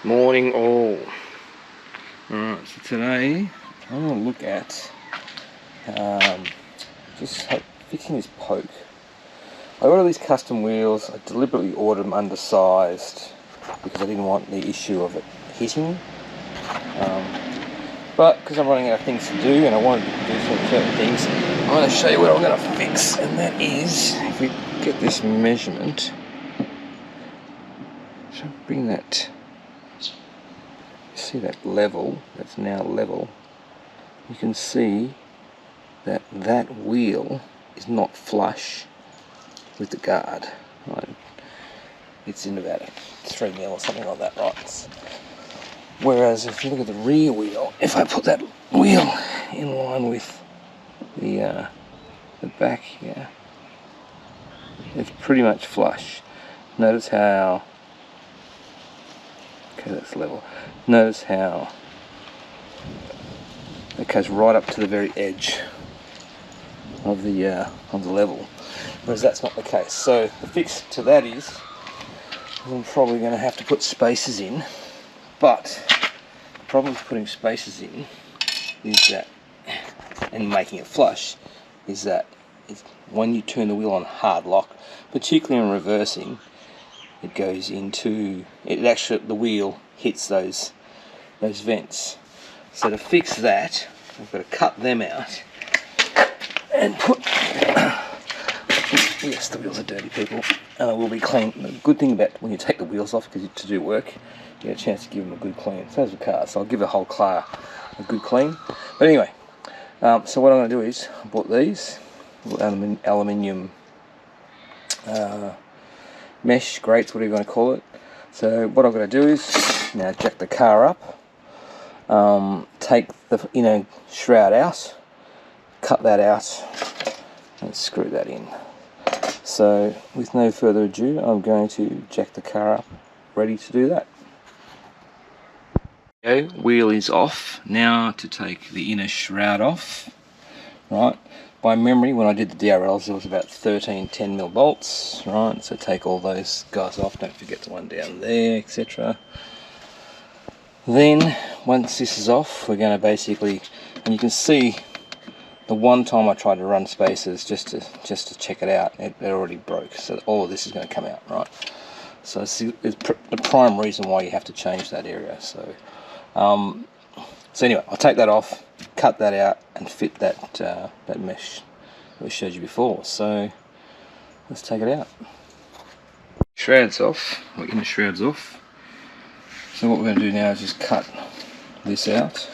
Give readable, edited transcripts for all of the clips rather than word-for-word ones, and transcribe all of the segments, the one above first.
Morning all. Alright, so today I'm going to look at just fixing this poke. I ordered these custom wheels. I deliberately ordered them undersized because I didn't want the issue of it hitting. But because I'm running out of things to do and I wanted to do some certain things, I'm going to show you what I'm going to fix, and that is, if we get this measurement, so bring that. See that level, that's now level, you can see that that wheel is not flush with the guard. Right? It's in about a 3 mil or something like that, right? Whereas if you look at the rear wheel, if I put that wheel in line with the back here, it's pretty much flush. Notice how, okay, that's level. Notice how it goes right up to the very edge of the level, whereas that's not the case. So the fix to that is, I'm probably going to have to put spacers in, but the problem with putting spacers in is that, and making it flush, is that when you turn the wheel on hard lock, particularly in reversing, it goes into it. Actually, the wheel hits those vents. So to fix that, I've got to cut them out and put. Yes, the wheels are dirty, people, and they will be clean. The good thing about when you take the wheels off, because to do work, you get a chance to give them a good clean. So as the car, so I'll give the whole car a good clean. But anyway, so what I'm going to do is I bought these aluminium mesh grates, whatever you want to call it. So what I'm going to do is now jack the car up, take the inner shroud out, cut that out, and screw that in. So with no further ado, I'm going to jack the car up, ready to do that. Okay, wheel is off. Now to take the inner shroud off. Right, by memory, when I did the DRLs, there was about 13 10mm bolts. Right, so take all those guys off. Don't forget the one down there, etc. Then once this is off, we're going to basically, and you can see the one time I tried to run spacers just to check it out, it already broke. So all of this is going to come out, right? So it's the prime reason why you have to change that area. So anyway, I'll take that off, cut that out, and fit that that mesh that we showed you before. So let's take it out. Shrouds off, or inner shrouds off. So what we're going to do now is just cut this out,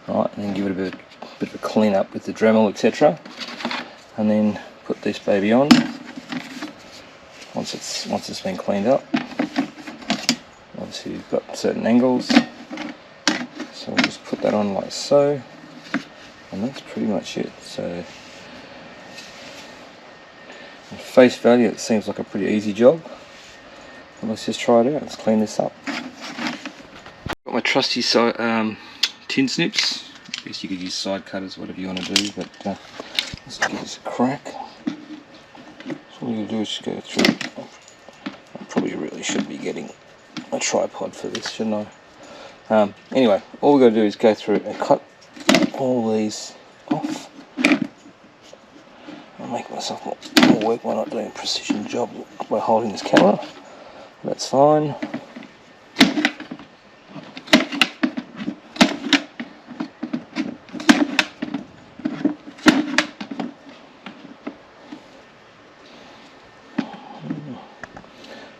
right, and then give it a bit of a clean up with the Dremel, etc. And then put this baby on once it's been cleaned up. Obviously you've got certain angles. So we'll just put that on like so, and that's pretty much it. So at face value, it seems like a pretty easy job. But let's just try it out. Let's clean this up. Got my trusty tin snips. I guess you could use side cutters, whatever you want to do, but let's give this a crack. So all you're going to do is just go through. I probably really should be getting a tripod for this, shouldn't I? Anyway, all we've got to do is go through and cut all these off. I'll make myself more work by not doing a precision job by holding this camera. That's fine.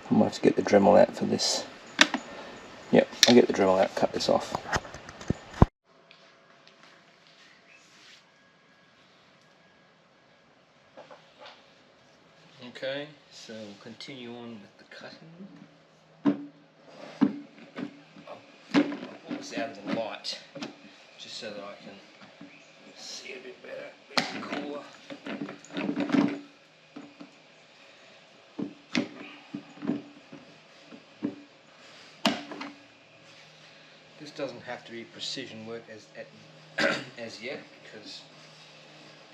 I might have to get the Dremel out for this. Yep, I'll get the Dremel out, cut this off. Okay, so we'll continue on with the cutting. I'll pull this out of the light just so that I can see a bit better, a bit cooler. This doesn't have to be precision work as yet, because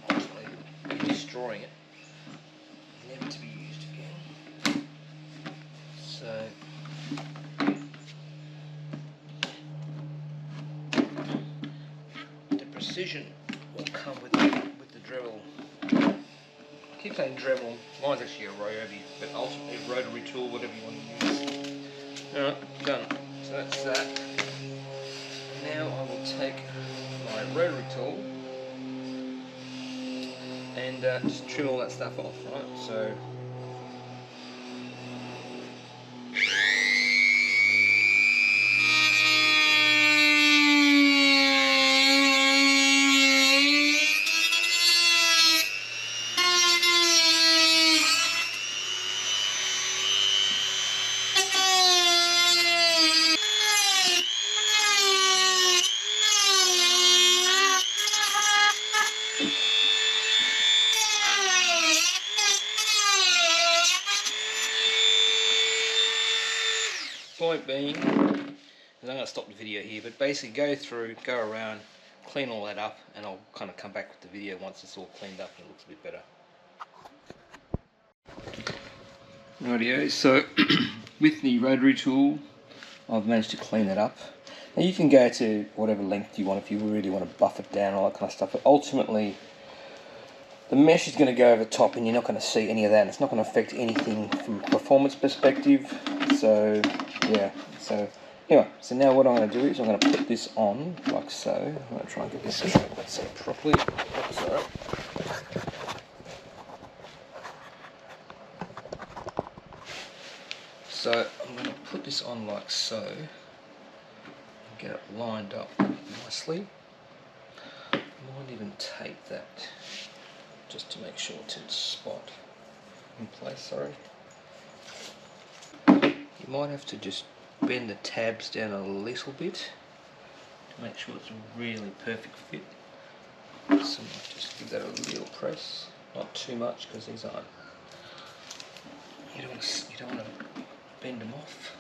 ultimately you're destroying it, never to be used again. So precision will come with the Dremel. I keep saying Dremel, mine's actually a Ryobi, but ultimately a rotary tool, whatever you want to use. Alright, done. So that's that. Now I will take my rotary tool and just trim all that stuff off, right? So point being, and I'm going to stop the video here, but basically go around, clean all that up, and I'll kind of come back with the video once it's all cleaned up and it looks a bit better. Rightio, so with the rotary tool, I've managed to clean it up. Now you can go to whatever length you want if you really want to buff it down, all that kind of stuff, but ultimately the mesh is going to go over top and you're not going to see any of that, and it's not going to affect anything from a performance perspective. So yeah, so anyway, so now what I'm going to do is I'm going to put this on like so. I'm going to try and get this set properly. Oops, sorry. So I'm going to put this on like so and get it lined up nicely. I might even take that just to make sure it's in spot in place, sorry. You might have to just bend the tabs down a little bit to make sure it's a really perfect fit. So I might just give that a little press, not too much because these aren't, you don't want to bend them off.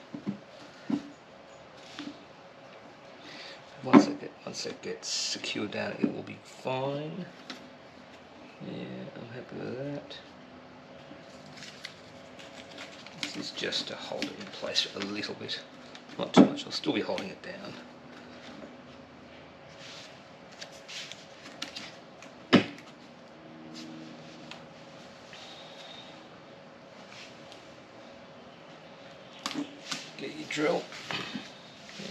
Once it gets secured down, it will be fine. Yeah, I'm happy with that. This is just to hold it in place a little bit, not too much. I'll still be holding it down. Get your drill.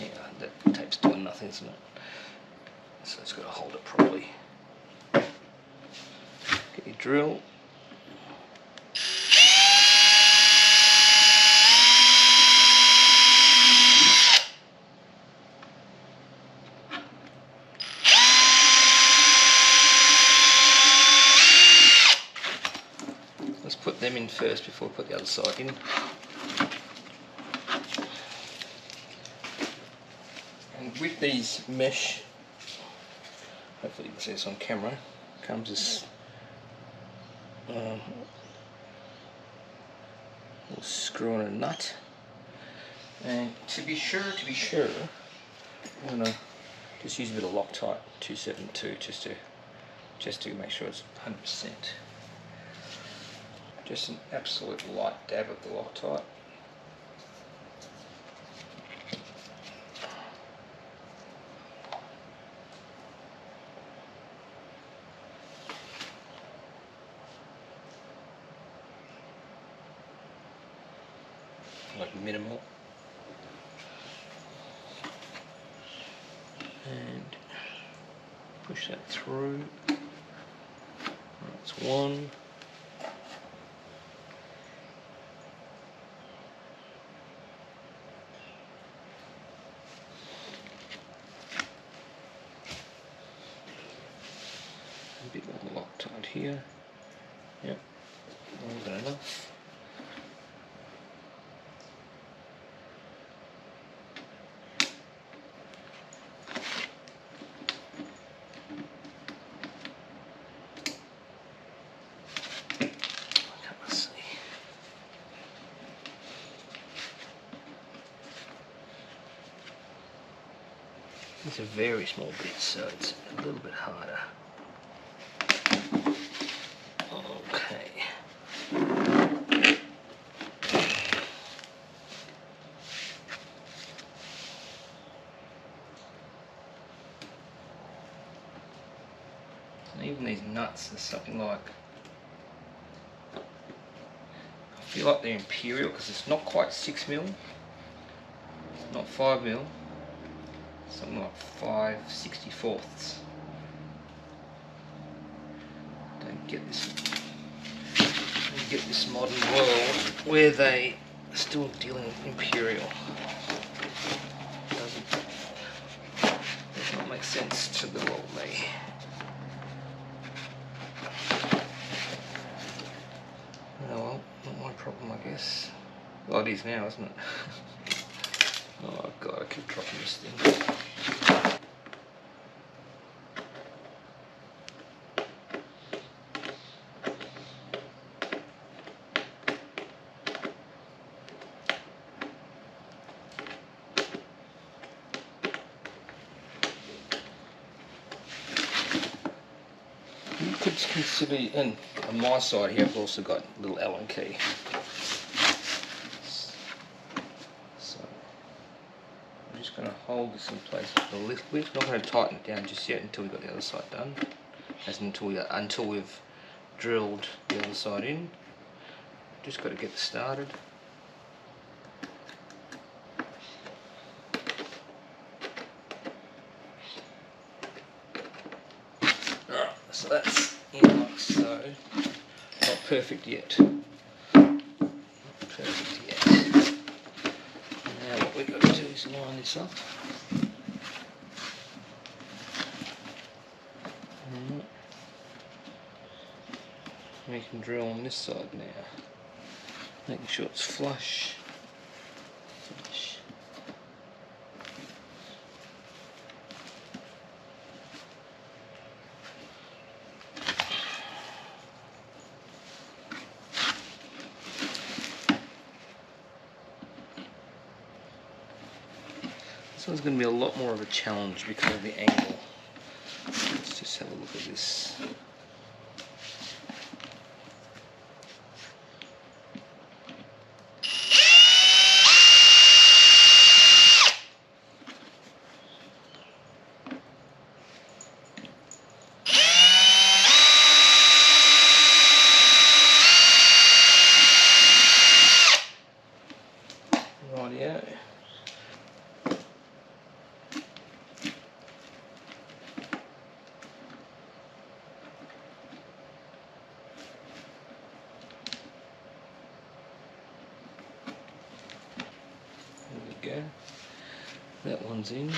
Yeah, that tape's doing nothing, isn't it? So it's got to hold it properly. Get your drill. Let's put them in first before we put the other side in. And with these mesh, hopefully you can see this on camera, comes this little screw and a nut. And to be sure, I'm going to just use a bit of Loctite 272 just to make sure it's 100%. Just an absolute light dab of the Loctite. Like minimal. And push that through. That's one. A bit more Loctite here. Yep, more than enough. It's a very small bit, so it's a little bit harder. Okay. nuts are something like, I feel like they're imperial because it's not quite 6mm, it's not 5mm, something like 5/64. Don't get this modern world where they are still dealing with imperial. Does not make sense to the world, me. Oh well, not my problem, I guess. Well, it is now, isn't it? Oh god, I keep dropping this thing. You could consider, and on my side here I've also got a little Allen key. So I'm just going to hold this in place a little bit. Not going to tighten it down just yet until we've got the other side done. Until we've drilled the other side in. Just got to get started. Alright, so that's in like so. Not perfect yet. Not perfect yet. Now what we've got to do is line this up. We can drill on this side now. Making sure it's flush. This one's going to be a lot more of a challenge because of the angle. Let's just have a look at this. Rightio. There we go. That one's in.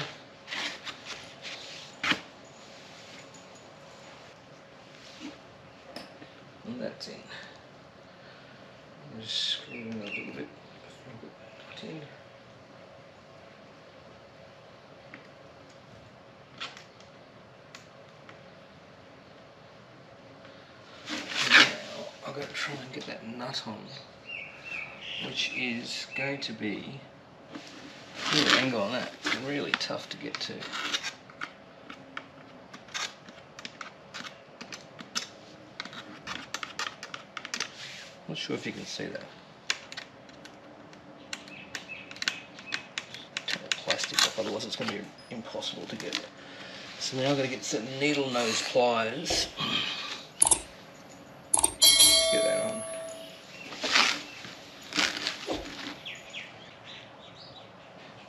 And that's in. Just screw in a little bit. In. Now I've got to try and get that nut on, which is going to be the angle on that. It's really tough to get to. Not sure if you can see that. Plastic off, otherwise it's going to be impossible to get. So now I've got to get some needle nose pliers. Get that on.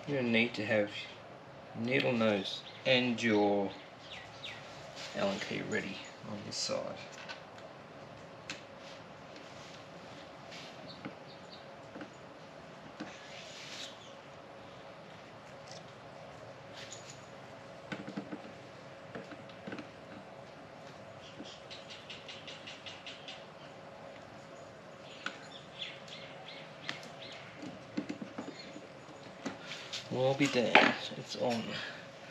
You're going to need to have needle nose and your Allen key ready on this side. Well, I'll be damned, it's on.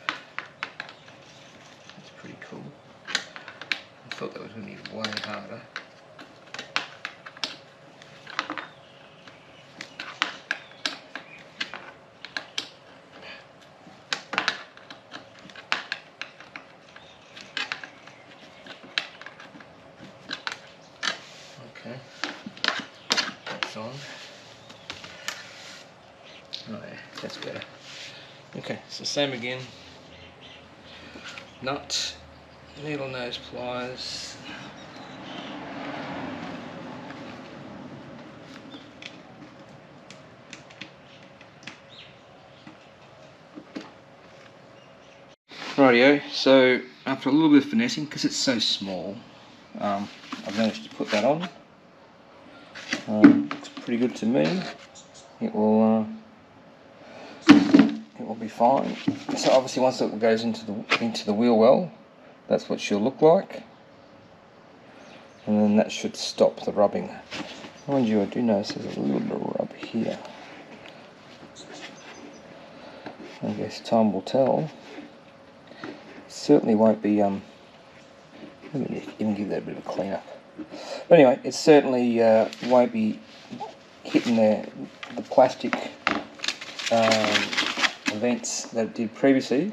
That's pretty cool. I thought that was going to be way harder. Okay, that's on. Oh yeah, that's better. Okay, so same again. Nut, needle nose pliers. Rightio, so after a little bit of finessing, because it's so small, I've managed to put that on. Looks pretty good to me. It will be fine. So obviously once it goes into the wheel well, that's what she'll look like, and then that should stop the rubbing. Mind you, I do notice there's a little bit of rub here. I guess time will tell. Certainly won't be, let me even give that a bit of a clean up. But anyway, it certainly won't be hitting the plastic vents that it did previously.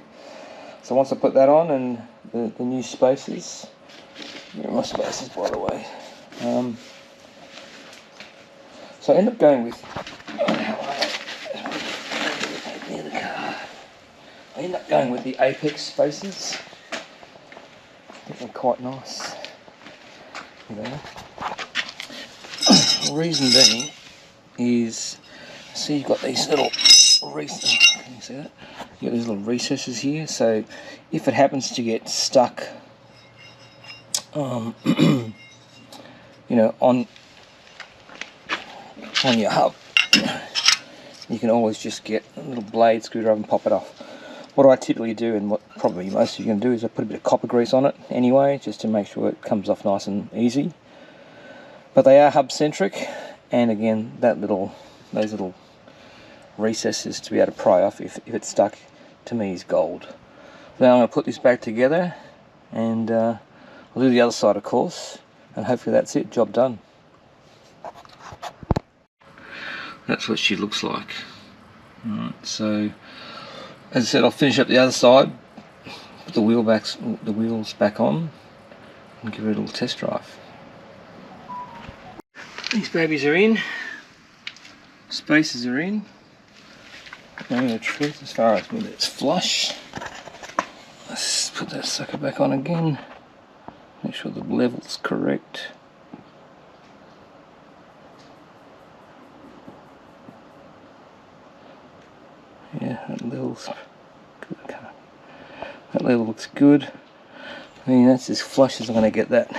So once I put that on and the new spacers, here are my spacers by the way. So I end up going with, near the car. I end up going with the Apex spacers. I think they're quite nice. There. The reason being is, see, you've got these little recesses. Can you see that? You've got these little recesses here. So if it happens to get stuck, you know, on your hub, you can always just get a little blade screwdriver and pop it off. What I typically do, and what probably most of you are going to do, is I put a bit of copper grease on it anyway, just to make sure it comes off nice and easy. But they are hub centric, and again, those little recesses to be able to pry off if it's stuck, to me, is gold. Now I'm going to put this back together, and I'll do the other side, of course, and hopefully that's it, job done. That's what she looks like. Alright, so as I said, I'll finish up the other side, put the wheels back on, and give it a little test drive. These babies are in, spacers are in. Now the truth, as far as whether it's flush, let's put that sucker back on again, make sure the level's correct. Yeah, that level's good. That level looks good. I mean, that's as flush as I'm going to get that.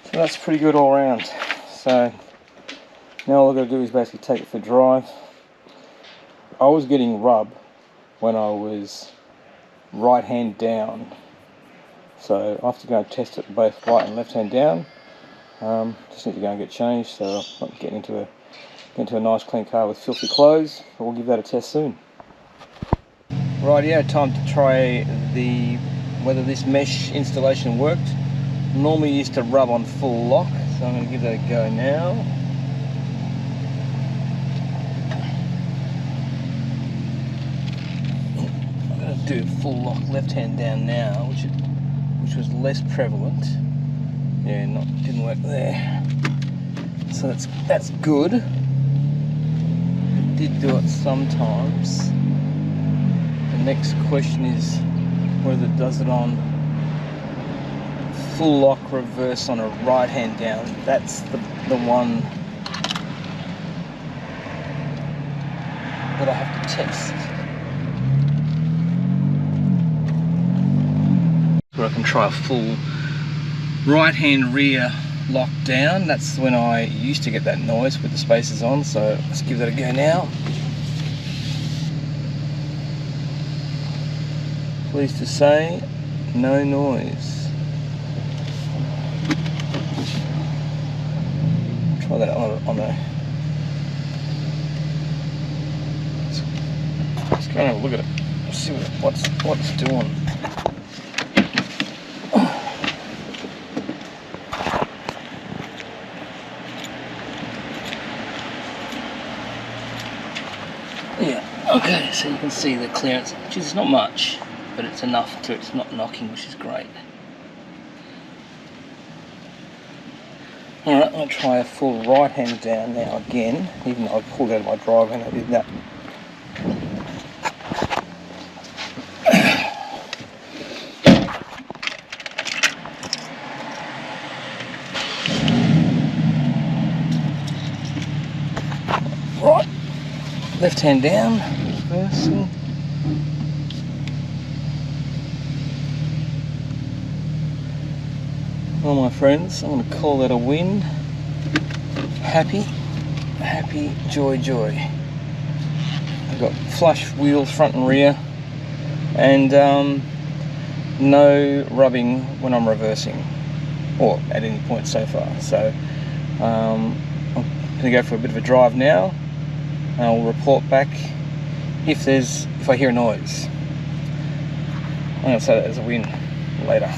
So that's pretty good all round. So now all I've got to do is basically take it for a drive. I was getting rub when I was right hand down, so I have to go and test it both right and left hand down. Just need to go and get changed, so I'm not getting into a nice clean car with filthy clothes, but we'll give that a test soon. Rightio, time to try whether this mesh installation worked. Normally used to rub on full lock, so I'm going to give that a go now. I'm going to do full lock left hand down now, which was less prevalent. Yeah, didn't work there. So that's good. It did do it sometimes. The next question is whether it does it on full lock reverse on a right hand down. That's the one that I have to test. Where I can try a full right hand rear lock down. That's when I used to get that noise with the spacers on, so let's give that a go now. Pleased to say, no noise. Try that on a. Let's go and have a look at it. See what it's doing. Yeah. Okay. So you can see the clearance, which is not much, but it's enough to it's not knocking, which is great. Alright, I'm going to try a full right hand down now again, even though I pulled out of my driver and I did that. Right, left hand down, reversing. Well, my friends, I'm going to call that a win. Happy, joy. I've got flush wheels front and rear, and no rubbing when I'm reversing, or at any point so far. So I'm going to go for a bit of a drive now, and I'll report back if I hear a noise. I'm going to say that as a win later.